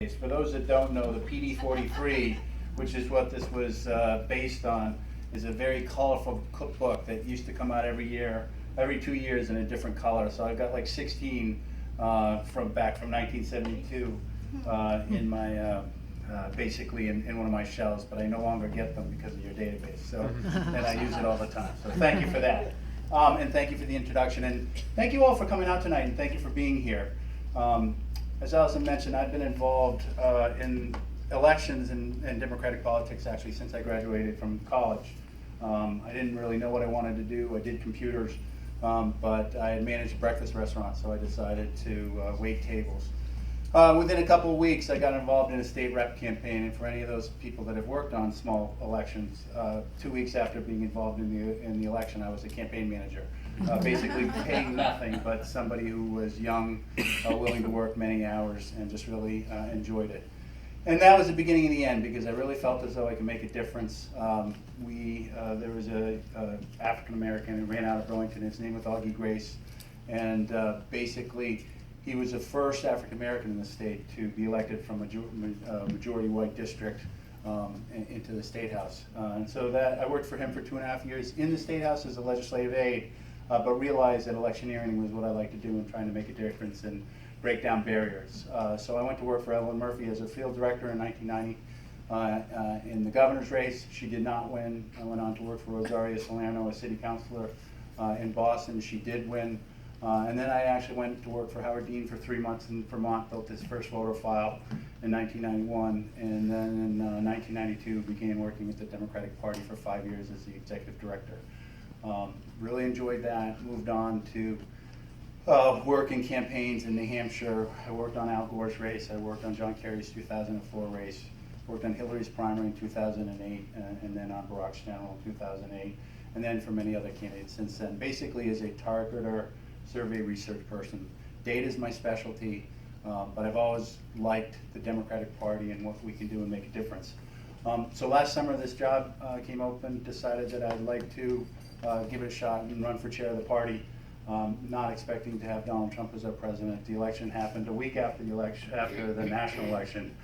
For those that don't know, the PD43, which is what this was based on, is a very colorful cookbook that used to come out every year, every 2 years in a different color. So I've got like 16 from 1972 in my basically in one of my shelves, but I no longer get them because of your database. So and I use it all the time. So thank you for that, and thank you for the introduction, and thank you all for coming out tonight, and thank you for being here. As Allison mentioned, I've been involved in elections and democratic politics actually since I graduated from college. I didn't really know what I wanted to do. I did computers, but I had managed a breakfast restaurant, so I decided to wait tables. Within a couple of weeks, I got involved in a state rep campaign, and for any of those people that have worked on small elections, 2 weeks after being involved in the election, I was a campaign manager. Basically paying nothing, but somebody who was young, willing to work many hours, and just really enjoyed it. And that was the beginning of the end, because I really felt as though I could make a difference. There was a African American who ran out of Burlington. His name was Augie Grace, and basically he was the first African American in the state to be elected from a majority white district into the State House. And so that I worked for him for 2.5 years in the State House as a legislative aide. But realized that electioneering was what I like to do and trying to make a difference and break down barriers. So I went to work for Evelyn Murphy as a field director in 1990 in the governor's race. She did not win. I went on to work for Rosaria Salerno, a city councilor in Boston. She did win. And then I actually went to work for Howard Dean for 3 months in Vermont, built his first voter file in 1991, and then in 1992 began working with the Democratic Party for 5 years as the executive director. Really enjoyed that, moved on to work in campaigns in New Hampshire. I worked on Al Gore's race, I worked on John Kerry's 2004 race, worked on Hillary's primary in 2008, and then on Barack's general in 2008, and then for many other candidates since then. Basically as a targeter, survey research person. Data is my specialty, but I've always liked the Democratic Party and what we can do and make a difference. So last summer this job came open, decided that I'd like to give it a shot and run for chair of the party. Not expecting to have Donald Trump as our president. The election happened a week after the election, after the national election.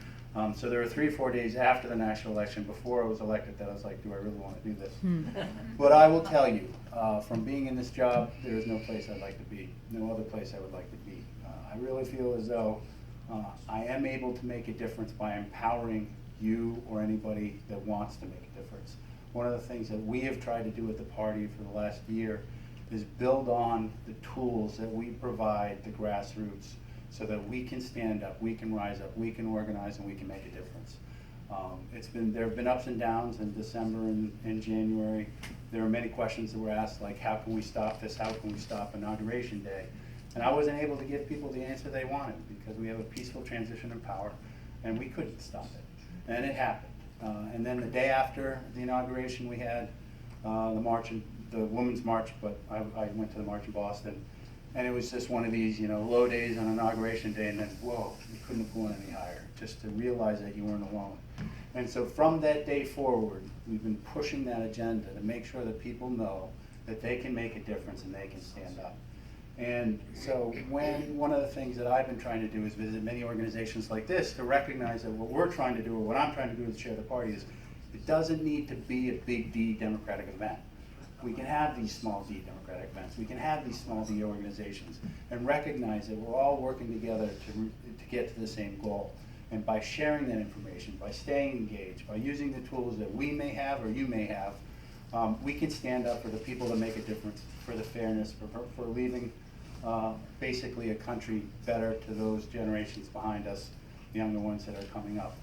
So there were 3 or 4 days after the national election, before I was elected, that I was like, do I really want to do this? But I will tell you, from being in this job, there is no place I'd like to be, no other place I would like to be. I really feel as though I am able to make a difference by empowering you or anybody that wants to make a difference. One of the things that we have tried to do at the party for the last year is build on the tools that we provide the grassroots so that we can stand up, we can rise up, we can organize, and we can make a difference. There have been ups and downs in December and January. There were many questions that were asked, like how can we stop this, how can we stop Inauguration Day? And I wasn't able to give people the answer they wanted because we have a peaceful transition in power and we couldn't stop it. And it happened. And then the day after the inauguration we had the Women's March, but I went to the march in Boston. And it was just one of these, low days on Inauguration Day, and then, whoa, you couldn't have gone any higher, just to realize that you weren't alone. And so from that day forward, we've been pushing that agenda to make sure that people know that they can make a difference and they can stand up. And so one of the things that I've been trying to do is visit many organizations like this to recognize that what we're trying to do, or what I'm trying to do as chair of the party, is it doesn't need to be a big D Democratic event. We can have these small D Democratic events. We can have these small D organizations and recognize that we're all working together to get to the same goal. And by sharing that information, by staying engaged, by using the tools that we may have or you may have, we can stand up for the people that make a difference, for the fairness, for leaving basically a country better to those generations behind us, the younger ones that are coming up.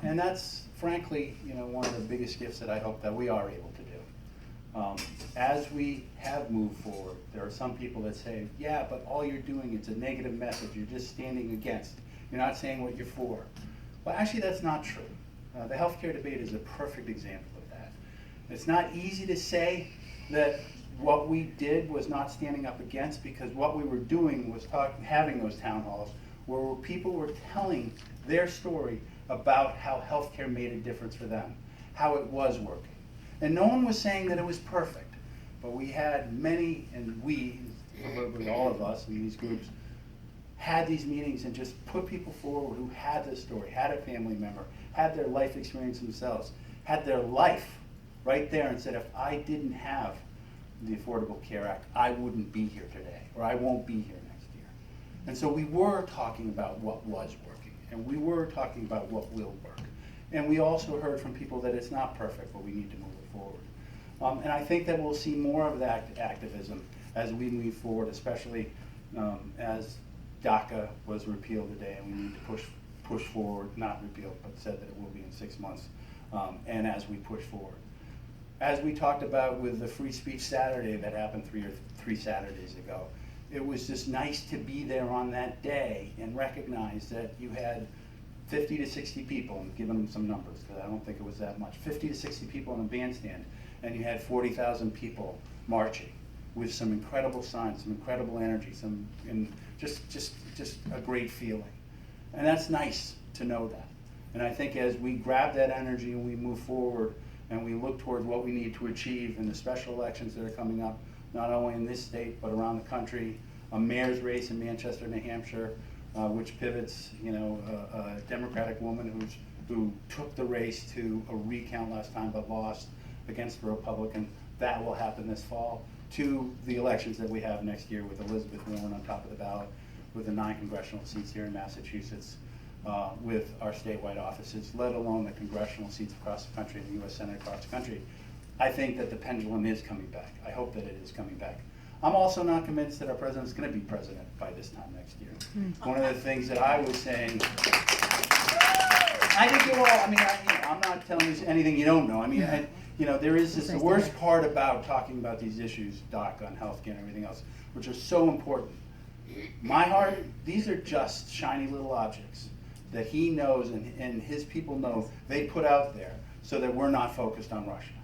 And that's frankly, one of the biggest gifts that I hope that we are able to do. As we have moved forward, there are some people that say, yeah, but all you're doing is a negative message. You're just standing against. You're not saying what you're for. Well, actually, that's not true. The healthcare debate is a perfect example of that. It's not easy to say that what we did was not standing up against, because what we were doing was having those town halls where people were telling their story about how healthcare made a difference for them, how it was working. And no one was saying that it was perfect, but we had many, and we, all of us in these groups, had these meetings and just put people forward who had this story, had a family member, had their life experience themselves, had their life right there, and said, if I didn't have the Affordable Care Act, I wouldn't be here today, or I won't be here next year. And so we were talking about what was working, and we were talking about what will work. And we also heard from people that it's not perfect, but we need to move it forward. And I think that we'll see more of that activism as we move forward, especially as DACA was repealed today, and we need to push forward, not repealed, but said that it will be in 6 months, and as we push forward. As we talked about with the Free Speech Saturday that happened three Saturdays ago, it was just nice to be there on that day and recognize that you had 50 to 60 people, I'm giving them some numbers because I don't think it was that much, 50 to 60 people in a bandstand, and you had 40,000 people marching with some incredible signs, some incredible energy, and just a great feeling. And that's nice to know that. And I think as we grab that energy and we move forward and we look toward what we need to achieve in the special elections that are coming up, not only in this state but around the country, a mayor's race in Manchester, New Hampshire, which pivots, a Democratic woman who took the race to a recount last time but lost against a Republican. That will happen this fall, to the elections that we have next year with Elizabeth Warren on top of the ballot, with the 9 congressional seats here in Massachusetts, with our statewide offices, let alone the congressional seats across the country and the U.S. Senate across the country. I think that the pendulum is coming back. I hope that it is coming back. I'm also not convinced that our president's going to be president by this time next year. One of the things that I was saying, I think you all, I'm not telling you anything you don't know. There is this, the worst part about talking about these issues, DACA and healthcare and everything else, which are so important. My heart, these are just shiny little objects that he knows and his people know they put out there so that we're not focused on Russia.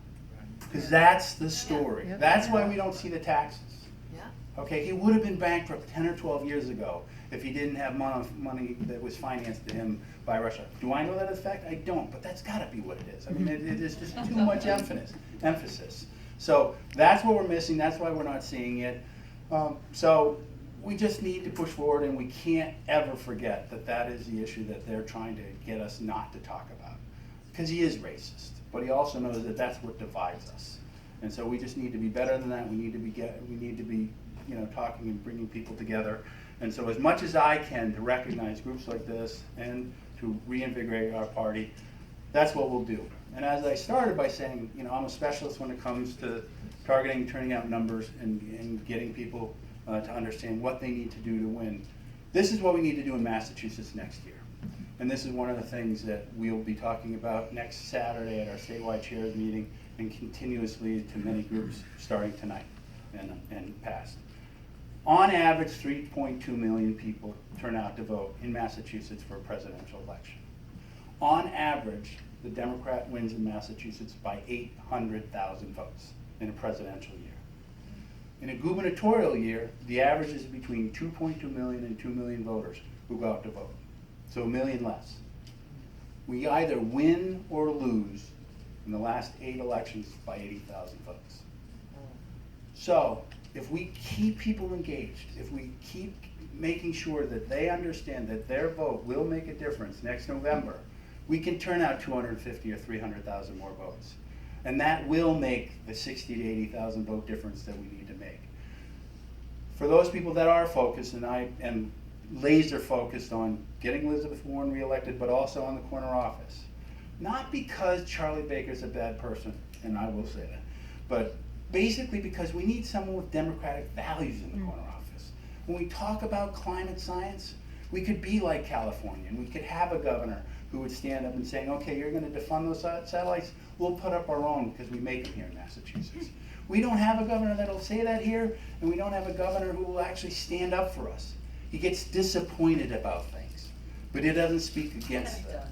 Because that's the story. That's why we don't see the taxes. Okay, he would have been bankrupt 10 or 12 years ago if he didn't have money that was financed to him by Russia. Do I know that as a fact? I don't, but that's got to be what it is. It is just too much emphasis. So that's what we're missing. That's why we're not seeing it. So we just need to push forward, and we can't ever forget that that is the issue that they're trying to get us not to talk about. Because he is racist, but he also knows that that's what divides us. And so we just need to be better than that. We need to be talking and bringing people together. And so as much as I can to recognize groups like this and to reinvigorate our party, that's what we'll do. And as I started by saying, I'm a specialist when it comes to targeting, turning out numbers, and getting people to understand what they need to do to win. This is what we need to do in Massachusetts next year. And this is one of the things that we'll be talking about next Saturday at our statewide chairs meeting and continuously to many groups starting tonight and past. On average, 3.2 million people turn out to vote in Massachusetts for a presidential election. On average, the Democrat wins in Massachusetts by 800,000 votes in a presidential year. In a gubernatorial year, the average is between 2.2 million and 2 million voters who go out to vote. So 1 million less. We either win or lose in the last 8 elections by 80,000 votes. So if we keep people engaged, if we keep making sure that they understand that their vote will make a difference next November, we can turn out 250 or 300,000 more votes. And that will make the 60 to 80,000 vote difference that we need to make. For those people that are focused, and I am laser focused on getting Elizabeth Warren reelected, but also on the corner office. Not because Charlie Baker's a bad person, and I will say that, but basically because we need someone with democratic values in the corner office. When we talk about climate science, we could be like California, and we could have a governor who would stand up and saying, okay, you're going to defund those satellites, we'll put up our own because we make them here in Massachusetts. We don't have a governor that'll say that here, and we don't have a governor who will actually stand up for us. He gets disappointed about things, but he doesn't speak against them.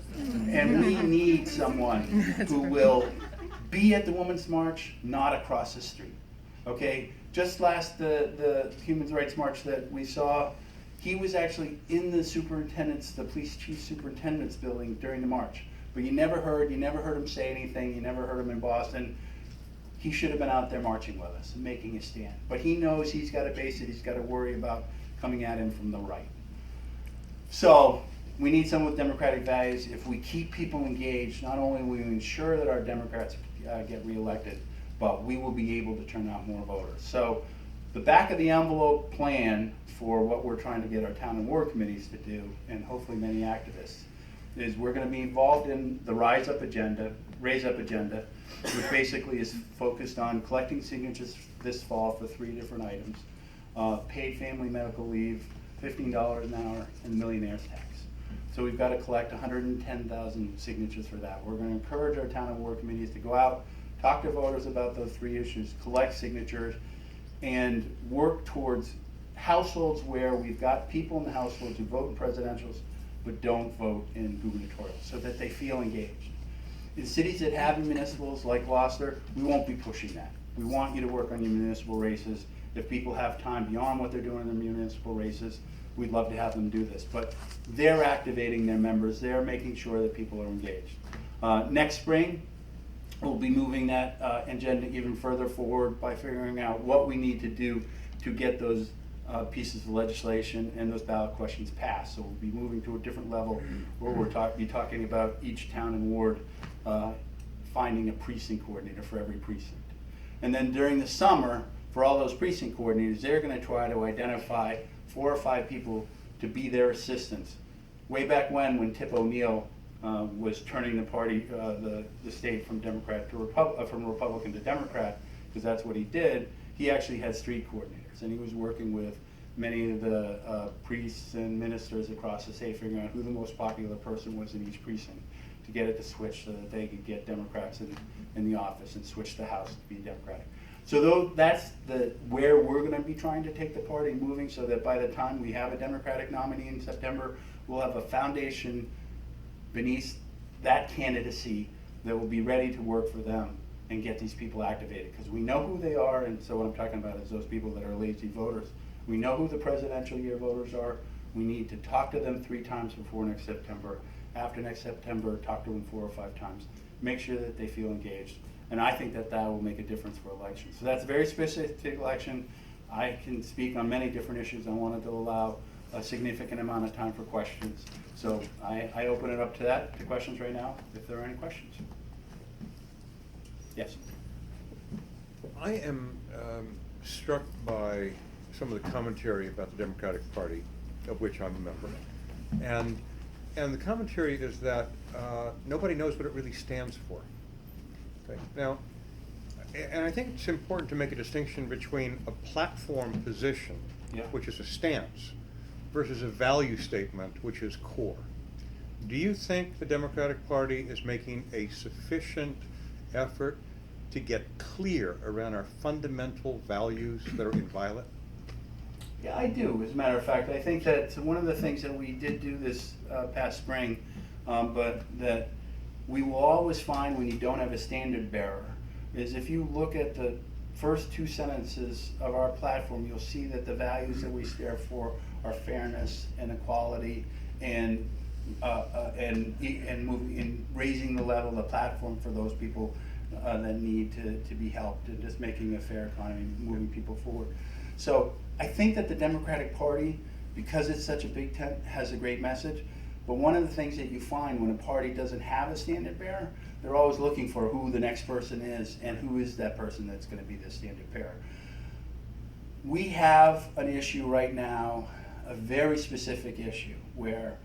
And we need someone who will be at the Women's March, not across the street. Okay, just the Human Rights March that we saw, he was actually in the police chief superintendent's building during the march. But you never heard him say anything, you never heard him in Boston. He should have been out there marching with us and making a stand. But he knows he's got to base it, he's got to worry about coming at him from the right. So we need someone with democratic values. If we keep people engaged, not only will we ensure that our Democrats get reelected, but we will be able to turn out more voters. So the back of the envelope plan for what we're trying to get our town and ward committees to do, and hopefully many activists, is we're going to be involved in the Raise Up agenda, which basically is focused on collecting signatures this fall for 3 different items: paid family medical leave, $15 an hour, and millionaire's tax. So we've got to collect 110,000 signatures for that. We're going to encourage our town and ward committees to go out, talk to voters about those 3 issues, collect signatures, and work towards households where we've got people in the households who vote in presidentials but don't vote in gubernatorial, so that they feel engaged. In cities that have municipals like Gloucester, we won't be pushing that. We want you to work on your municipal races. If people have time beyond what they're doing in their municipal races, we'd love to have them do this. But they're activating their members. They're making sure that people are engaged. Next spring, we'll be moving that agenda even further forward by figuring out what we need to do to get those pieces of legislation and those ballot questions passed. So we'll be moving to a different level where we'll be talking about each town and ward finding a precinct coordinator for every precinct. And then during the summer, for all those precinct coordinators, they're going to try to identify 4 or 5 people to be their assistants. Way back when Tip O'Neill was turning the party, the state from Democrat to from Republican to Democrat, because that's what he did, he actually had street coordinators, and he was working with many of the priests and ministers across the state, figuring out who the most popular person was in each precinct to get it to switch so that they could get Democrats in the office and switch the House to be Democratic. So that's where we're going to be trying to take the party moving, so that by the time we have a Democratic nominee in September, we'll have a foundation beneath that candidacy that will be ready to work for them and get these people activated, because we know who they are. And so what I'm talking about is those people that are lazy voters. We know who the presidential year voters are. We need to talk to them 3 times before next September. After next September, talk to them 4 or 5 times. Make sure that they feel engaged. And I think that will make a difference for elections. So that's a very specific election. I can speak on many different issues. I wanted to allow a significant amount of time for questions. So I open it up to questions right now, if there are any questions. Yes. I am struck by some of the commentary about the Democratic Party, of which I'm a member. And the commentary is that nobody knows what it really stands for. Okay. Now, and I think it's important to make a distinction between a platform position, which is a stance, versus a value statement, which is core. Do you think the Democratic Party is making a sufficient effort to get clear around our fundamental values that are inviolate? Yeah, I do. As a matter of fact, I think that one of the things that we did do this past spring, but that we will always find when you don't have a standard bearer, is if you look at the first 2 sentences of our platform, you'll see that the values that we stand for are fairness and equality and moving in raising the level of the platform for those people that need to be helped, and just making a fair economy, moving people forward. So I think that the Democratic Party, because it's such a big tent, has a great message. But one of the things that you find when a party doesn't have a standard bearer, they're always looking for who the next person is and who is that person that's going to be the standard bearer. We have an issue right now, a very specific issue, where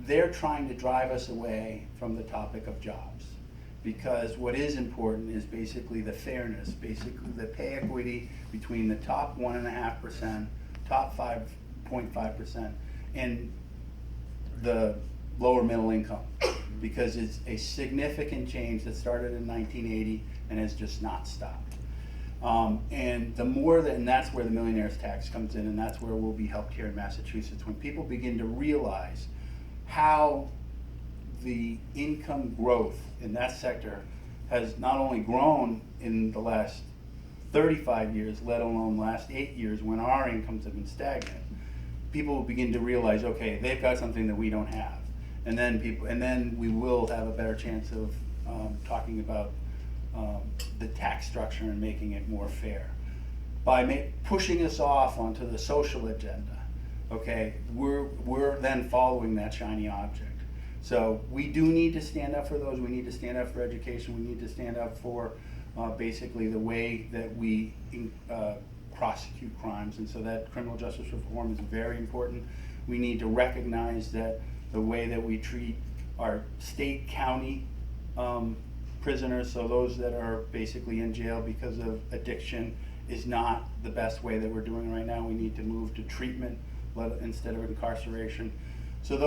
they're trying to drive us away from the topic of jobs. Because what is important is basically the fairness, basically the pay equity between the top 1.5%, top 5.5%, and the lower middle income. Because it's a significant change that started in 1980 and has just not stopped. And that's where the millionaire's tax comes in, and that's where we'll be helped here in Massachusetts. When people begin to realize how the income growth in that sector has not only grown in the last 35 years, let alone the last 8 years when our incomes have been stagnant, people will begin to realize, okay, they've got something that we don't have. And then we will have a better chance of talking about the tax structure and making it more fair. By pushing us off onto the social agenda, okay, we're then following that shiny object. So we do need to stand up for those. We need to stand up for education. We need to stand up for basically the way that we prosecute crimes. And so that criminal justice reform is very important. We need to recognize that the way that we treat our state, county prisoners, so those that are basically in jail because of addiction, is not the best way that we're doing right now. We need to move to treatment instead of incarceration. So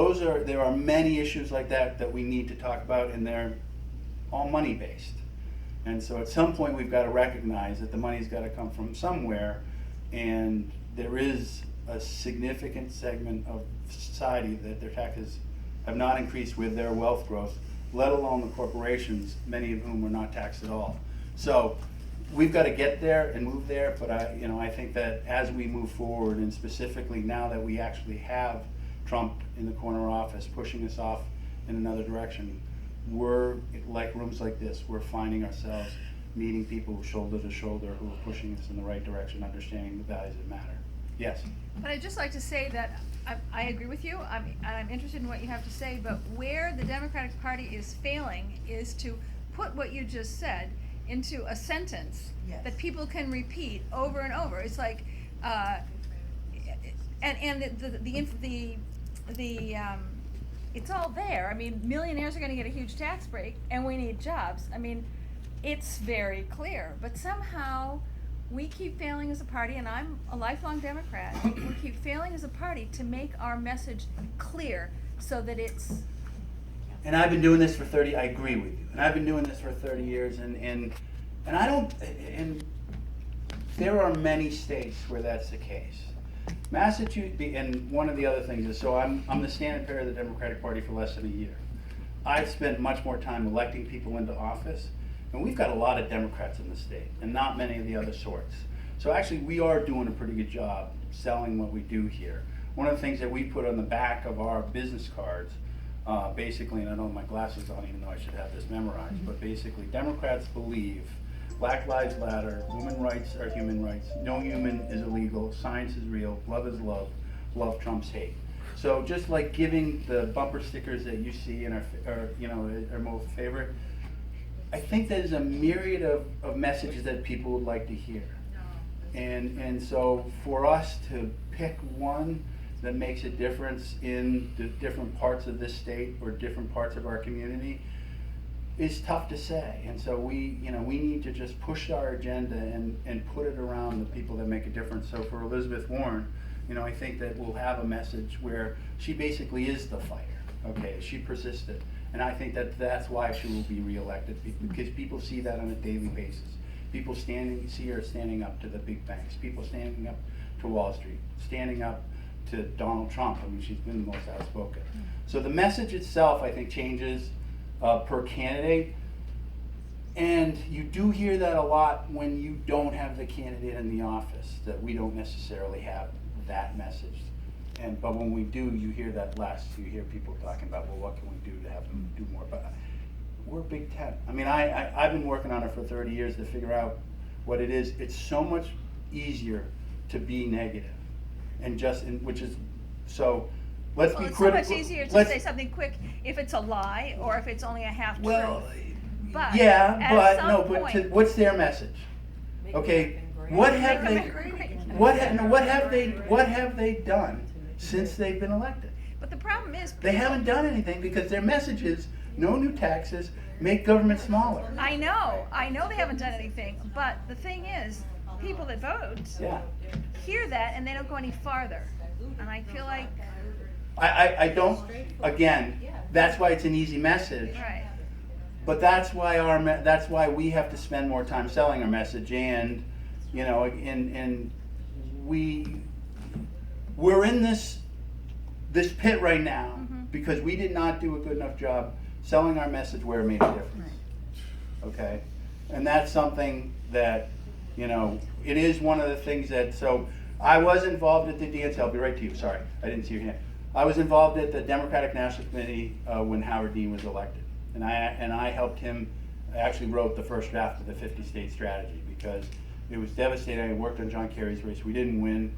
there are many issues like that we need to talk about, and they're all money-based. And so at some point we've got to recognize that the money's got to come from somewhere, and there is a significant segment of society that their taxes have not increased with their wealth growth, let alone the corporations, many of whom are not taxed at all. So we've got to get there and move there, but I think that as we move forward, and specifically now that we actually have Trump in the corner office pushing us off in another direction, we're, like rooms like this, we're finding ourselves meeting people shoulder to shoulder who are pushing us in the right direction, understanding the values that matter. Yes? But I'd just like to say that I agree with you, I'm interested in what you have to say, but where the Democratic Party is failing is to put what you just said into a sentence that people can repeat over and over. It's like, it's all there. I mean, millionaires are going to get a huge tax break, and we need jobs. I mean, it's very clear. But somehow we keep failing as a party, and I'm a lifelong Democrat. We keep failing as a party to make our message clear so that it's. And I've been doing this for 30. I agree with you. And I've been doing this for 30 years, and I don't. And there are many states where that's the case. Massachusetts, and one of the other things is, so I'm the standing pair of the Democratic Party for less than a year. I've spent much more time electing people into office, and we've got a lot of Democrats in the state, and not many of the other sorts. So actually, we are doing a pretty good job selling what we do here. One of the things that we put on the back of our business cards, basically, and I don't have my glasses on, even though I should have this memorized, but basically, Democrats believe Black Lives Matter, women's rights are human rights, no human is illegal, science is real, love is love, love trumps hate. So just like giving the bumper stickers that you see in our most favorite, I think there's a myriad of messages that people would like to hear. And so for us to pick one that makes a difference in the different parts of this state or different parts of our community is tough to say. And so we need to just push our agenda and put it around the people that make a difference. So for Elizabeth Warren, I think that we'll have a message where she basically is the fighter. Okay, she persisted. And I think that that's why she will be reelected, because people see that on a daily basis. People see her standing up to the big banks, people standing up to Wall Street, standing up to Donald Trump. I mean, she's been the most outspoken. So the message itself, I think, changes per candidate. And you do hear that a lot when you don't have the candidate in the office, that we don't necessarily have that message. But when we do, you hear that less. You hear people talking about, well, what can we do to have them do more? But we're Big Tent. I mean, I've been working on it for 30 years to figure out what it is. It's so much easier to be negative, which is so. Let's be critical. It's so much easier to say something quick if it's a lie or if it's only a half truth. Well, but yeah, but no. Point, But what's their message? Okay, what have they done since they've been elected? But the problem is They haven't done anything because their message is no new taxes, make government smaller. I know they haven't done anything, but the thing is, people that vote hear that and they don't go any farther. And I feel like I don't, again, that's why it's an easy message. right. But that's why we have to spend more time selling our message, and we're in this pit right now because we did not do a good enough job selling our message where it made a difference. Okay, and that's something that it is one of the things that. So I was involved at the DNC. I'll be right to you. Sorry, I didn't see your hand. I was involved at the Democratic National Committee when Howard Dean was elected, and I helped him. I actually wrote the first draft of the 50-state strategy because it was devastating. I worked on John Kerry's race. We didn't win.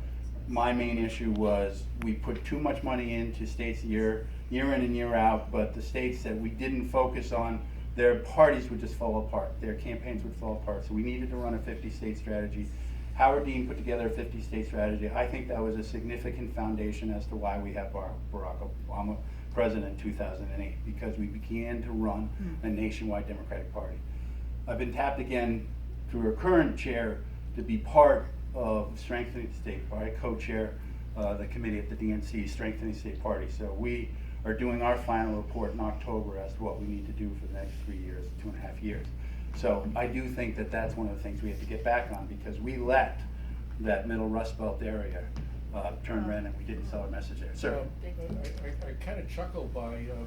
my main issue was we put too much money into states year in and year out, but the states that we didn't focus on, their parties would just fall apart. Their campaigns would fall apart. So we needed to run a 50-state strategy. Howard Dean put together a 50-state strategy. I think that was a significant foundation as to why we have Barack Obama president in 2008, because we began to run a nationwide Democratic Party. I've been tapped again through our current chair to be part of strengthening the state party, co-chair the committee at the DNC, strengthening the state party. So we are doing our final report in October as to what we need to do for the next 3 years, 2.5 years. So I do think that that's one of the things we have to get back on, because we let that middle Rust Belt area turn red and we didn't sell our message there. Sir? I kind of chuckled by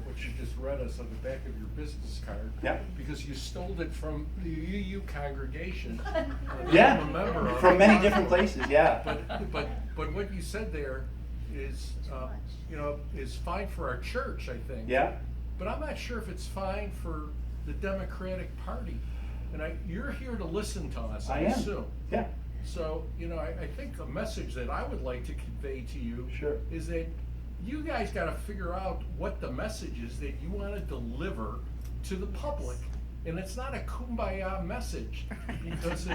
what you just read us on the back of your business card. Yeah. Because you stole it from the UU congregation. that Yeah, I'm a member of. from many different places, yeah. But what you said there is, is fine for our church, I think. Yeah, But I'm not sure if it's fine for the Democratic Party. And you're here to listen to us, I I am. assume. Yeah, So, I think a message that I would like to convey to you Sure. is that you guys gotta figure out what the message is that you wanna deliver to the public. And it's not a kumbaya message, because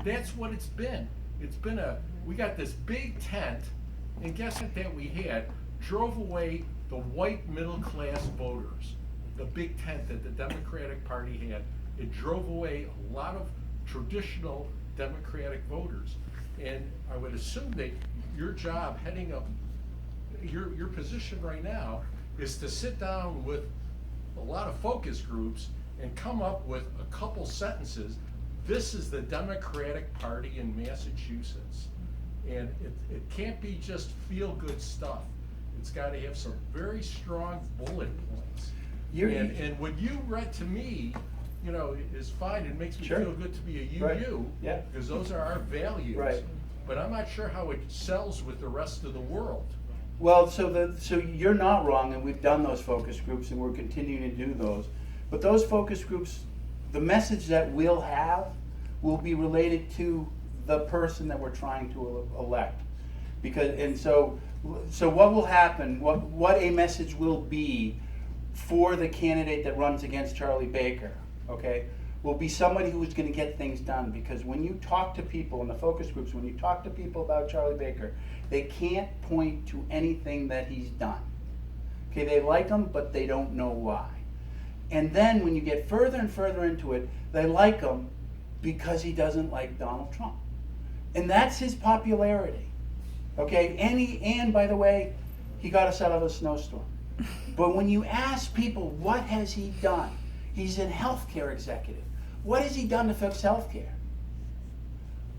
that's what it's been. It's been we got this big tent, and guess what that we had? Drove away the white middle-class voters. The big tent that the Democratic Party had, it drove away a lot of traditional Democratic voters. And I would assume that your job heading up, your position right now is to sit down with a lot of focus groups and come up with a couple sentences. This is the Democratic Party in Massachusetts. And it can't be just feel-good stuff. It's gotta have some very strong bullet points. And what you read to me, is fine. It makes me Sure. feel good to be a Right. UU. Yeah. Because those are our values. Right. But I'm not sure how it sells with the rest of the world. well, so you're not wrong, and we've done those focus groups and we're continuing to do those. But those focus groups, the message that we'll have will be related to the person that we're trying to elect. So what will happen, what a message will be for the candidate that runs against Charlie Baker, okay, will be somebody who is going to get things done. Because when you talk to people in the focus groups, when you talk to people about Charlie Baker, they can't point to anything that he's done. Okay, they like him, but they don't know why. And then when you get further and further into it, they like him because he doesn't like Donald Trump. And that's his popularity. Okay, and by the way, he got us out of a snowstorm. But when you ask people, what has he done? He's a healthcare executive. What has he done to fix healthcare?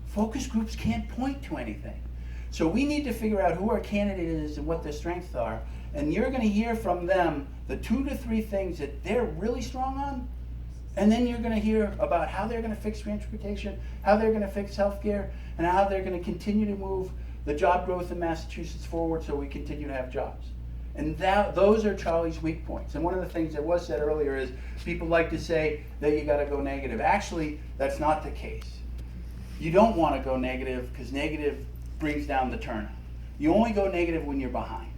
Focus groups can't point to anything. So we need to figure out who our candidate is and what their strengths are. And you're going to hear from them the 2 to 3 things that they're really strong on. And then you're going to hear about how they're going to fix transportation, how they're going to fix healthcare, and how they're going to continue to move the job growth in Massachusetts forward so we continue to have jobs. And those are Charlie's weak points. And one of the things that was said earlier is people like to say that you got to go negative. Actually, that's not the case. You don't want to go negative because negative brings down the turnout. You only go negative when you're behind.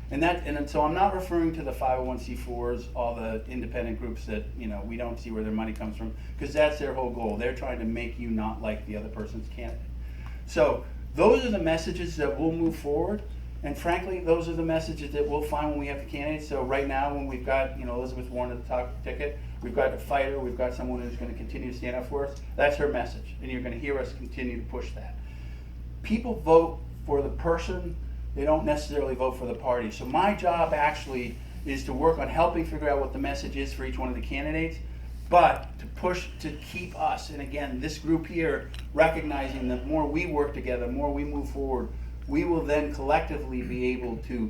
And so I'm not referring to the 501c4s, all the independent groups that we don't see where their money comes from, because that's their whole goal. They're trying to make you not like the other person's candidate. So those are the messages that we'll move forward. And frankly, those are the messages that we'll find when we have the candidates. So right now, when we've got Elizabeth Warren at the top of the ticket, we've got a fighter, we've got someone who's going to continue to stand up for us. That's her message, and you're going to hear us continue to push that. People vote for the person, they don't necessarily vote for the party. So my job actually is to work on helping figure out what the message is for each one of the candidates, but to push to keep us, and again, this group here, recognizing that the more we work together, the more we move forward, we will then collectively be able to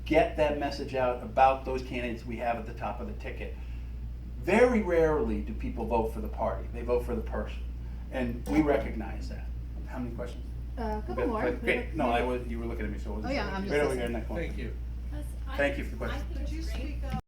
get that message out about those candidates we have at the top of the ticket. Very rarely do people vote for the party. They vote for the person. And we recognize that. How many questions? A couple more. Great. No, you were looking at me, so it wasn't. Oh, yeah, I'm just right over listening. here in that corner. Thank you. Thank you for the question. Could you speak up